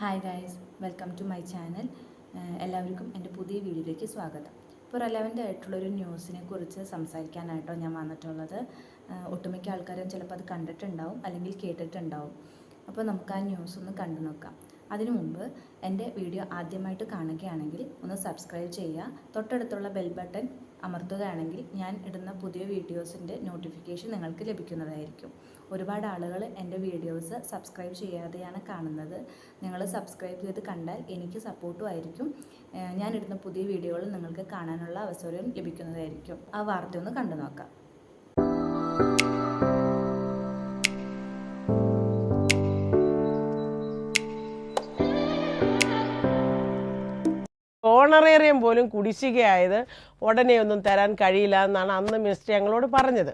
Hi guys, welcome to my channel. എല്ലാവർക്കും എൻ്റെ പുതിയ വീഡിയോയിലേക്ക് സ്വാഗതം. ഇപ്പോൾ റെലവൻ്റ് ആയിട്ടുള്ളൊരു ന്യൂസിനെ കുറിച്ച് സംസാരിക്കാനായിട്ടോ ഞാൻ വന്നിട്ടുള്ളത്. ഒട്ടുമിക്ക ആൾക്കാരും ചിലപ്പോൾ അത് കണ്ടിട്ടുണ്ടാവും അല്ലെങ്കിൽ കേട്ടിട്ടുണ്ടാവും. അപ്പോൾ നമുക്ക് ആ ന്യൂസ് ഒന്ന് കണ്ടു നോക്കാം. അതിനു മുമ്പ് എൻ്റെ വീഡിയോ ആദ്യമായിട്ട് കാണുകയാണെങ്കിൽ ഒന്ന് സബ്സ്ക്രൈബ് ചെയ്യുക. തൊട്ടടുത്തുള്ള ബെൽ ബട്ടൺ അമർത്തുകയാണെങ്കിൽ ഞാൻ ഇടുന്ന പുതിയ വീഡിയോസിൻ്റെ നോട്ടിഫിക്കേഷൻ നിങ്ങൾക്ക് ലഭിക്കുന്നതായിരിക്കും. ഒരുപാട് ആളുകൾ എൻ്റെ വീഡിയോസ് സബ്സ്ക്രൈബ് ചെയ്യാതെയാണ് കാണുന്നത്. നിങ്ങൾ സബ്സ്ക്രൈബ് ചെയ്ത് കണ്ടാൽ എനിക്ക് സപ്പോർട്ടും ആയിരിക്കും. ഞാനിടുന്ന പുതിയ വീഡിയോകൾ നിങ്ങൾക്ക് കാണാനുള്ള അവസരവും ലഭിക്കുന്നതായിരിക്കും. ആ വാർത്ത ഒന്ന് കണ്ടു നോക്കാം. ഓണറേറിയം പോലും കുടിശ്ശികയായത് ഉടനെ ഒന്നും തരാൻ കഴിയില്ല എന്നാണ് അന്ന് മിനിസ്റ്റർ ഞങ്ങളോട് പറഞ്ഞത്.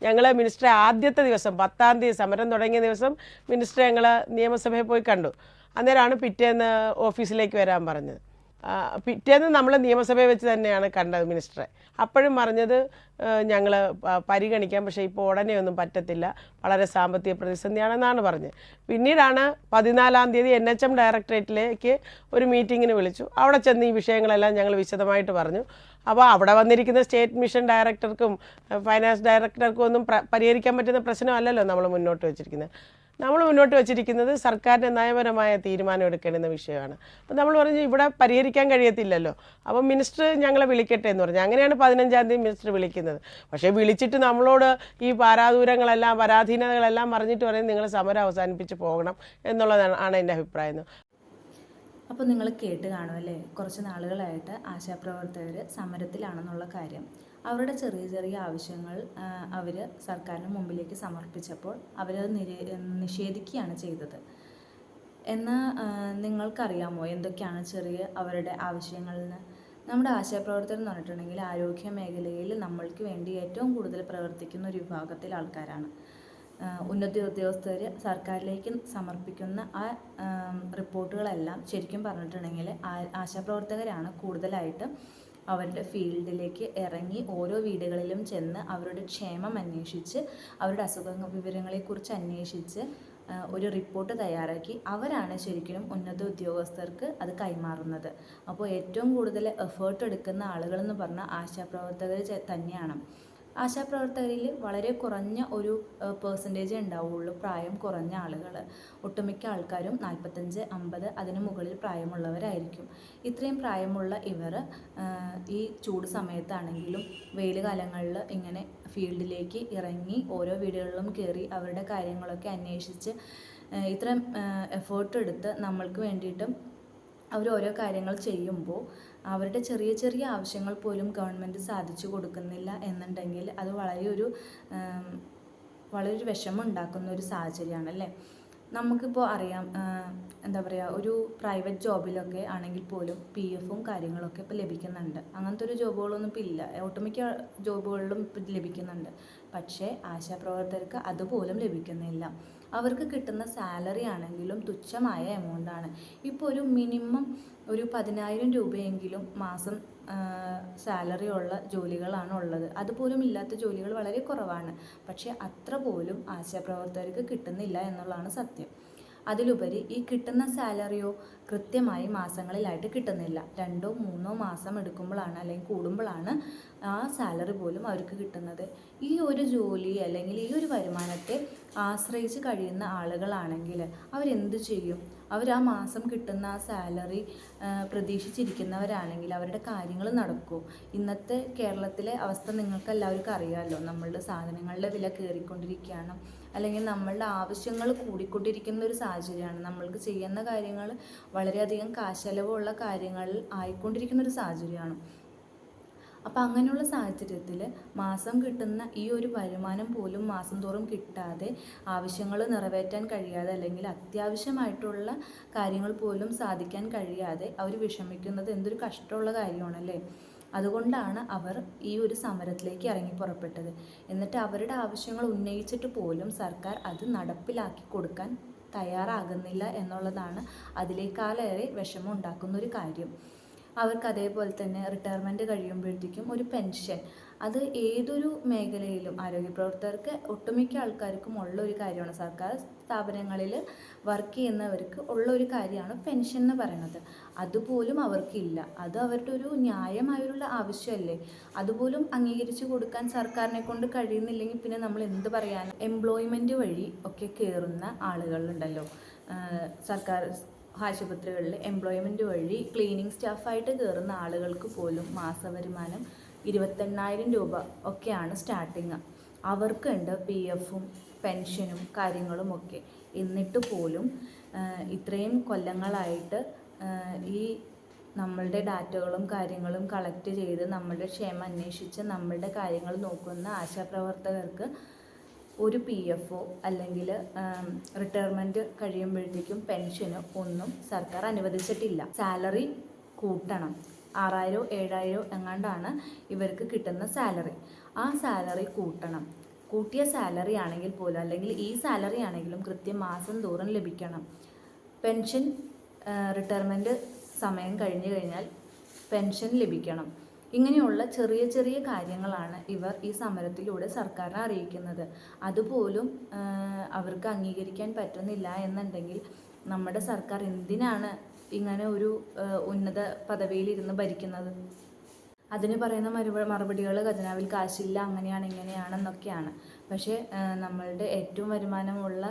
ഞങ്ങൾ മിനിസ്റ്ററെ ആദ്യത്തെ ദിവസം 10-ാം തീയതി സമരം തുടങ്ങിയ ദിവസം മിനിസ്റ്റർ ഞങ്ങൾ നിയമസഭയിൽ പോയി കണ്ടു. അന്നേരമാണ് പിറ്റേന്ന് ഓഫീസിലേക്ക് വരാൻ പറഞ്ഞത്. പിറ്റേന്ന് നമ്മൾ നിയമസഭയിൽ വെച്ച് തന്നെയാണ് കണ്ടത് മിനിസ്റ്ററെ. അപ്പോഴും പറഞ്ഞത് ഞങ്ങൾ പരിഗണിക്കാം, പക്ഷേ ഇപ്പോൾ ഉടനെ ഒന്നും പറ്റത്തില്ല, വളരെ സാമ്പത്തിക പ്രതിസന്ധിയാണെന്നാണ് പറഞ്ഞത്. പിന്നീടാണ് 14-ാം തീയതി NHM ഡയറക്ടറേറ്റിലേക്ക് ഒരു മീറ്റിങ്ങിന് വിളിച്ചു. അവിടെ ചെന്ന് ഈ വിഷയങ്ങളെല്ലാം ഞങ്ങൾ വിശദമായിട്ട് പറഞ്ഞു. അപ്പോൾ അവിടെ വന്നിരിക്കുന്ന സ്റ്റേറ്റ് മിഷൻ ഡയറക്ടർക്കും ഫൈനാൻസ് ഡയറക്ടർക്കും ഒന്നും പരിഹരിക്കാൻ പറ്റുന്ന പ്രശ്നമല്ലല്ലോ നമ്മൾ മുന്നോട്ട് വെച്ചിരിക്കുന്നത്. നമ്മൾ മുന്നോട്ട് വെച്ചിരിക്കുന്നത് സർക്കാരിൻ്റെ നയപരമായ തീരുമാനം എടുക്കേണ്ടുന്ന വിഷയമാണ്. അപ്പോൾ നമ്മൾ പറഞ്ഞു ഇവിടെ പരിഹരിക്കാൻ കഴിയത്തില്ലല്ലോ, അപ്പം മിനിസ്റ്റർ ഞങ്ങളെ വിളിക്കട്ടെ എന്ന് പറഞ്ഞു. അങ്ങനെയാണ് 15-ാം തീയതി മിനിസ്റ്റർ വിളിക്കുന്നത്. പക്ഷേ വിളിച്ചിട്ട് നമ്മളോട് ഈ പാരാദൂരങ്ങളെല്ലാം പരാധീനതകളെല്ലാം പറഞ്ഞിട്ട് പറയും നിങ്ങൾ സമരം അവസാനിപ്പിച്ച് പോകണം എന്നുള്ളതാണ് എൻ്റെ അഭിപ്രായം. അപ്പോൾ നിങ്ങൾ കേട്ട് കാണുമല്ലേ, കുറച്ച് നാളുകളായിട്ട് ആശാപ്രവർത്തകർ സമരത്തിലാണെന്നുള്ള കാര്യം. അവരുടെ ചെറിയ ചെറിയ ആവശ്യങ്ങൾ അവർ സർക്കാരിന് മുമ്പിലേക്ക് സമർപ്പിച്ചപ്പോൾ അവരത് നിഷേധിക്കുകയാണ് ചെയ്തത്. എന്നാൽ നിങ്ങൾക്കറിയാമോ എന്തൊക്കെയാണ് ചെറിയ അവരുടെ ആവശ്യങ്ങളെന്ന്? നമ്മുടെ ആശാപ്രവർത്തകർ എന്ന് പറഞ്ഞിട്ടുണ്ടെങ്കിൽ ആരോഗ്യ മേഖലയിൽ നമ്മൾക്ക് വേണ്ടി ഏറ്റവും കൂടുതൽ പ്രവർത്തിക്കുന്ന ഒരു വിഭാഗത്തിൽ ആൾക്കാരാണ്. ഉന്നത ഉദ്യോഗസ്ഥർ സർക്കാരിലേക്ക് സമർപ്പിക്കുന്ന ആ റിപ്പോർട്ടുകളെല്ലാം ശരിക്കും പറഞ്ഞിട്ടുണ്ടെങ്കിൽ ആശാപ്രവർത്തകരാണ് കൂടുതലായിട്ട് അവരുടെ ഫീൽഡിലേക്ക് ഇറങ്ങി ഓരോ വീടുകളിലും ചെന്ന് അവരുടെ ക്ഷേമം അന്വേഷിച്ച് അവരുടെ വിവരങ്ങളെക്കുറിച്ച് അന്വേഷിച്ച് ഒരു റിപ്പോർട്ട് തയ്യാറാക്കി അവരാണ് ശരിക്കും ഉന്നത ഉദ്യോഗസ്ഥർക്ക് അത് കൈമാറുന്നത്. അപ്പോൾ ഏറ്റവും കൂടുതൽ എഫേർട്ട് എടുക്കുന്ന ആളുകളെന്ന് പറഞ്ഞാൽ ആശാപ്രവർത്തകർ തന്നെയാണ്. ആശാപ്രവർത്തകരിൽ വളരെ കുറഞ്ഞ ഒരു പെർസെൻറ്റേജ് ഉണ്ടാവുള്ളൂ പ്രായം കുറഞ്ഞ ആളുകൾ. ഒട്ടുമിക്ക ആൾക്കാരും 45-50 അതിന് മുകളിൽ പ്രായമുള്ളവരായിരിക്കും. ഇത്രയും പ്രായമുള്ള ഇവർ ഈ ചൂട് സമയത്താണെങ്കിലും വെയിൽ കാലങ്ങളിൽ ഇങ്ങനെ ഫീൽഡിലേക്ക് ഇറങ്ങി ഓരോ വീടുകളിലും കയറി അവരുടെ കാര്യങ്ങളൊക്കെ അന്വേഷിച്ച് ഇത്രയും എഫേർട്ട് എടുത്ത് നമ്മൾക്ക് വേണ്ടിയിട്ടും അവർ ഓരോ കാര്യങ്ങൾ ചെയ്യുമ്പോൾ അവരുടെ ചെറിയ ചെറിയ ആവശ്യങ്ങൾ പോലും ഗവൺമെൻറ് സാധിച്ചു കൊടുക്കുന്നില്ല എന്നുണ്ടെങ്കിൽ അത് വളരെ വിഷമം ഉണ്ടാക്കുന്ന ഒരു സാഹചര്യമാണല്ലേ. നമുക്കിപ്പോൾ അറിയാം, എന്താ പറയുക, ഒരു പ്രൈവറ്റ് ജോബിലൊക്കെ ആണെങ്കിൽ പോലും PF കാര്യങ്ങളൊക്കെ ഇപ്പോൾ ലഭിക്കുന്നുണ്ട്. അങ്ങനത്തെ ഒരു ജോബുകളൊന്നും ഇപ്പോൾ ഇല്ല, ഒട്ടുമിക്ക ജോബുകളിലും ഇപ്പോൾ ലഭിക്കുന്നുണ്ട്. പക്ഷേ ആശാപ്രവർത്തകർക്ക് അതുപോലും ലഭിക്കുന്നില്ല. അവർക്ക് കിട്ടുന്ന സാലറി ആണെങ്കിലും തുച്ഛമായ എമൗണ്ടാണ്. ഇപ്പോൾ ഒരു മിനിമം ഒരു 10,000 രൂപയെങ്കിലും മാസം സാലറി ഉള്ള ജോലികളാണ് ഉള്ളത്. അതുപോലും ഇല്ലാത്ത ജോലികൾ വളരെ കുറവാണ്. പക്ഷേ അത്ര പോലും ആശാപ്രവർത്തകർക്ക് കിട്ടുന്നില്ല എന്നുള്ളതാണ് സത്യം. അതിലുപരി ഈ കിട്ടുന്ന സാലറിയോ കൃത്യമായി മാസങ്ങളിലായിട്ട് കിട്ടുന്നില്ല. 2-3 മാസം എടുക്കുമ്പോഴാണ് അല്ലെങ്കിൽ കൂടുമ്പോഴാണ് ആ സാലറി പോലും അവർക്ക് കിട്ടുന്നത്. ഈ ഒരു ജോലി അല്ലെങ്കിൽ ഈ ഒരു വരുമാനത്തെ ആശ്രയിച്ച് കഴിയുന്ന ആളുകളാണെങ്കിൽ അവരെന്ത് ചെയ്യും? അവർ ആ മാസം കിട്ടുന്ന ആ സാലറി പ്രതീക്ഷിച്ചിരിക്കുന്നവരാണെങ്കിൽ അവരുടെ കാര്യങ്ങൾ നടക്കുമോ? ഇന്നത്തെ കേരളത്തിലെ അവസ്ഥ നിങ്ങൾക്ക് എല്ലാവർക്കും അറിയാമല്ലോ. നമ്മളുടെ സാധനങ്ങളുടെ വില കയറിക്കൊണ്ടിരിക്കുകയാണ്, അല്ലെങ്കിൽ നമ്മളുടെ ആവശ്യങ്ങൾ കൂടിക്കൊണ്ടിരിക്കുന്ന ഒരു സാഹചര്യമാണ്. നമ്മൾക്ക് ചെയ്യുന്ന കാര്യങ്ങൾ വളരെയധികം കാശലവുള്ള കാര്യങ്ങൾ ആയിക്കൊണ്ടിരിക്കുന്ന ഒരു സാഹചര്യമാണ്. അപ്പോൾ അങ്ങനെയുള്ള സാഹചര്യത്തിൽ മാസം കിട്ടുന്ന ഈ ഒരു വരുമാനം പോലും മാസം തോറും കിട്ടാതെ ആവശ്യങ്ങൾ നിറവേറ്റാൻ കഴിയാതെ അല്ലെങ്കിൽ അത്യാവശ്യമായിട്ടുള്ള കാര്യങ്ങൾ പോലും സാധിക്കാൻ കഴിയാതെ അവർ വിഷമിക്കുന്നത് എന്തൊരു കഷ്ടമുള്ള കാര്യമാണല്ലേ. അതുകൊണ്ടാണ് അവർ ഈ ഒരു സമരത്തിലേക്ക് ഇറങ്ങി പുറപ്പെട്ടത്. എന്നിട്ട് അവരുടെ ആവശ്യങ്ങൾ ഉന്നയിച്ചിട്ട് പോലും സർക്കാർ അത് നടപ്പിലാക്കി കൊടുക്കാൻ തയ്യാറാകുന്നില്ല എന്നുള്ളതാണ് അതിലേക്കാളേറെ വിഷമം ഉണ്ടാക്കുന്ന ഒരു കാര്യം. അവർക്ക് അതേപോലെ തന്നെ റിട്ടയർമെൻറ്റ് കഴിയുമ്പോഴത്തേക്കും ഒരു പെൻഷൻ, അത് ഏതൊരു മേഖലയിലും ആരോഗ്യ പ്രവർത്തകർക്ക് ഒട്ടുമിക്ക ആൾക്കാർക്കും ഉള്ള ഒരു കാര്യമാണ്. സർക്കാർ സ്ഥാപനങ്ങളിൽ വർക്ക് ചെയ്യുന്നവർക്ക് ഉള്ള ഒരു കാര്യമാണ് പെൻഷൻ എന്ന് പറയുന്നത്. അതുപോലും അവർക്കില്ല. അത് അവരുടെ ഒരു ന്യായമായുള്ള ആവശ്യമല്ലേ. അതുപോലും അംഗീകരിച്ചു കൊടുക്കാൻ സർക്കാരിനെ കൊണ്ട് കഴിയുന്നില്ലെങ്കിൽ പിന്നെ നമ്മൾ എന്ത് പറയാൻ. എംപ്ലോയ്മെൻറ്റ് വഴി ഒക്കെ കയറുന്ന ആളുകളുണ്ടല്ലോ, സർക്കാർ ആശുപത്രികളിൽ എംപ്ലോയ്മെൻറ്റ് വഴി ക്ലീനിങ് സ്റ്റാഫായിട്ട് കയറുന്ന ആളുകൾക്ക് പോലും മാസവരുമാനം 28,000 രൂപ ഒക്കെയാണ് സ്റ്റാർട്ടിങ്. അവർക്കുണ്ട് PF-ഉം പെൻഷനും കാര്യങ്ങളുമൊക്കെ. എന്നിട്ട് പോലും ഇത്രയും കൊല്ലങ്ങളായിട്ട് ഈ നമ്മളുടെ ഡാറ്റകളും കാര്യങ്ങളും കളക്ട് ചെയ്ത് നമ്മളുടെ ക്ഷേമം അന്വേഷിച്ച് നമ്മളുടെ കാര്യങ്ങൾ നോക്കുന്ന ആശാപ്രവർത്തകർക്ക് ഒരു PF-ഓ അല്ലെങ്കിൽ റിട്ടയർമെൻറ്റ് കഴിയുമ്പോഴത്തേക്കും പെൻഷനോ ഒന്നും സർക്കാർ അനുവദിച്ചിട്ടില്ല. സാലറി കൂട്ടണം. 6,000 7,000 എങ്ങാണ്ടാണ് ഇവർക്ക് കിട്ടുന്ന സാലറി. ആ സാലറി കൂട്ടണം. കൂട്ടിയ സാലറി ആണെങ്കിൽ പോലും, അല്ലെങ്കിൽ ഈ സാലറി ആണെങ്കിലും കൃത്യം മാസം തോറും ലഭിക്കണം. പെൻഷൻ റിട്ടയർമെൻറ്റ് സമയം കഴിഞ്ഞു കഴിഞ്ഞാൽ പെൻഷൻ ലഭിക്കണം. ഇങ്ങനെയുള്ള ചെറിയ ചെറിയ കാര്യങ്ങളാണ് ഇവർ ഈ സമരത്തിലൂടെ സർക്കാരിനെ അറിയിക്കുന്നത്. അതുപോലും അവർക്ക് അംഗീകരിക്കാൻ പറ്റുന്നില്ല എന്നുണ്ടെങ്കിൽ നമ്മുടെ സർക്കാർ എന്തിനാണ് ഇങ്ങനെ ഒരു ഉന്നത പദവിയിലിരുന്ന് ഭരിക്കുന്നത്? അതിന് പറയുന്ന മറുപടികൾ ഖജനാവിൽ കാശില്ല, അങ്ങനെയാണ് ഇങ്ങനെയാണെന്നൊക്കെയാണ്. പക്ഷേ നമ്മളുടെ ഏറ്റവും വരുമാനമുള്ള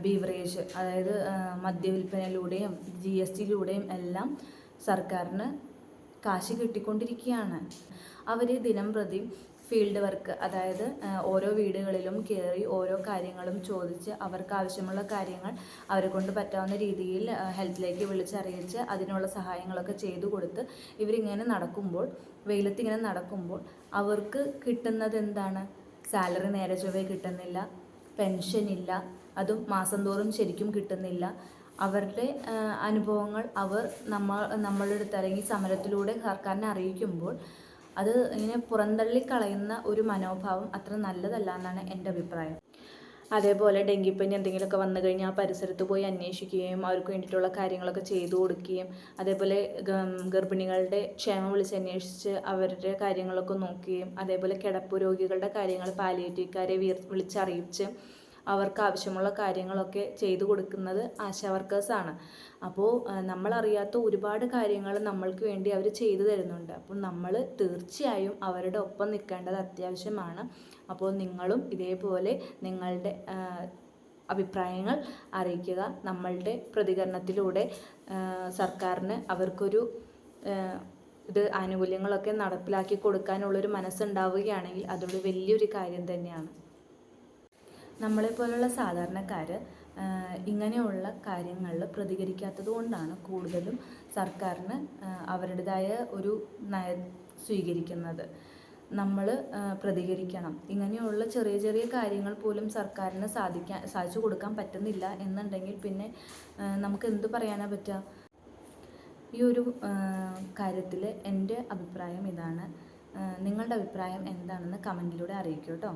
ബീവറേജ്, അതായത് മദ്യവില്പനയിലൂടെയും GSTയിലൂടെയും എല്ലാം സർക്കാരിന് കാശ് കിട്ടിക്കൊണ്ടിരിക്കുകയാണ്. അവർ ദിനം പ്രതി ഫീൽഡ് വർക്ക്, അതായത് ഓരോ വീടുകളിലും കയറി ഓരോ കാര്യങ്ങളും ചോദിച്ച് അവർക്ക് ആവശ്യമുള്ള കാര്യങ്ങൾ അവരെ കൊണ്ട് പറ്റാവുന്ന രീതിയിൽ ഹെൽത്തിലേക്ക് വിളിച്ചറിയിച്ച് അതിനുള്ള സഹായങ്ങളൊക്കെ ചെയ്തു കൊടുത്ത് ഇവരിങ്ങനെ നടക്കുമ്പോൾ, വെയിലത്തിങ്ങനെ നടക്കുമ്പോൾ അവർക്ക് കിട്ടുന്നത് എന്താണ്? സാലറി നേരെ ചൊവ്വേ കിട്ടുന്നില്ല, പെൻഷനില്ല, അതും മാസം തോറും ശരിക്കും കിട്ടുന്നില്ല. അവരുടെ അനുഭവങ്ങൾ അവർ നമ്മളുടെ അടുത്ത് അല്ലെങ്കിൽ സമരത്തിലൂടെ സർക്കാരിനെ അറിയിക്കുമ്പോൾ അത് ഇങ്ങനെ പുറന്തള്ളിക്കളയുന്ന ഒരു മനോഭാവം അത്ര നല്ലതല്ല എന്നാണ് എൻ്റെ അഭിപ്രായം. അതേപോലെ ഡെങ്കിപ്പനി എന്തെങ്കിലുമൊക്കെ വന്നു കഴിഞ്ഞാൽ പരിസരത്ത് പോയി അന്വേഷിക്കുകയും അവർക്ക് വേണ്ടിയിട്ടുള്ള കാര്യങ്ങളൊക്കെ ചെയ്തു കൊടുക്കുകയും, അതേപോലെ ഗർഭിണികളുടെ ക്ഷേമം വിളിച്ചന്വേഷിച്ച് അവരുടെ കാര്യങ്ങളൊക്കെ നോക്കുകയും, അതേപോലെ കിടപ്പ് രോഗികളുടെ കാര്യങ്ങൾ പാലിയേറ്റീവുകാരെ വിളിച്ചറിയിച്ച് അവർക്ക് ആവശ്യമുള്ള കാര്യങ്ങളൊക്കെ ചെയ്തു കൊടുക്കുന്നത് ആശാ വർക്കേഴ്സാണ്. അപ്പോൾ നമ്മളറിയാത്ത ഒരുപാട് കാര്യങ്ങൾ നമ്മൾക്ക് വേണ്ടി അവർ ചെയ്തു തരുന്നുണ്ട്. അപ്പോൾ നമ്മൾ തീർച്ചയായും അവരുടെ ഒപ്പം നിൽക്കേണ്ടത് അത്യാവശ്യമാണ്. അപ്പോൾ നിങ്ങളും ഇതേപോലെ നിങ്ങളുടെ അഭിപ്രായങ്ങൾ അറിയിക്കുക. നമ്മളുടെ പ്രതികരണത്തിലൂടെ സർക്കാരിന് അവർക്കൊരു ഇത് ആനുകൂല്യങ്ങളൊക്കെ നടപ്പിലാക്കി കൊടുക്കാനുള്ളൊരു മനസ്സുണ്ടാവുകയാണെങ്കിൽ അതൊരു വലിയൊരു കാര്യം തന്നെയാണ്. നമ്മളെപ്പോലുള്ള സാധാരണക്കാർ ഇങ്ങനെയുള്ള കാര്യങ്ങളിൽ പ്രതികരിക്കാത്തത് കൊണ്ടാണ് കൂടുതലും സർക്കാരിന് അവരുടേതായ ഒരു നയം സ്വീകരിക്കുന്നത്. നമ്മൾ പ്രതികരിക്കണം. ഇങ്ങനെയുള്ള ചെറിയ ചെറിയ കാര്യങ്ങൾ പോലും സർക്കാരിന് സാധിച്ചു കൊടുക്കാൻ പറ്റുന്നില്ല എന്നുണ്ടെങ്കിൽ പിന്നെ നമുക്ക് എന്ത് പറയാനാണ് പറ്റുക? ഈ ഒരു കാര്യത്തിൽ എൻ്റെ അഭിപ്രായം ഇതാണ്. നിങ്ങളുടെ അഭിപ്രായം എന്താണെന്ന് കമൻറ്റിലൂടെ അറിയിക്കൂ കേട്ടോ.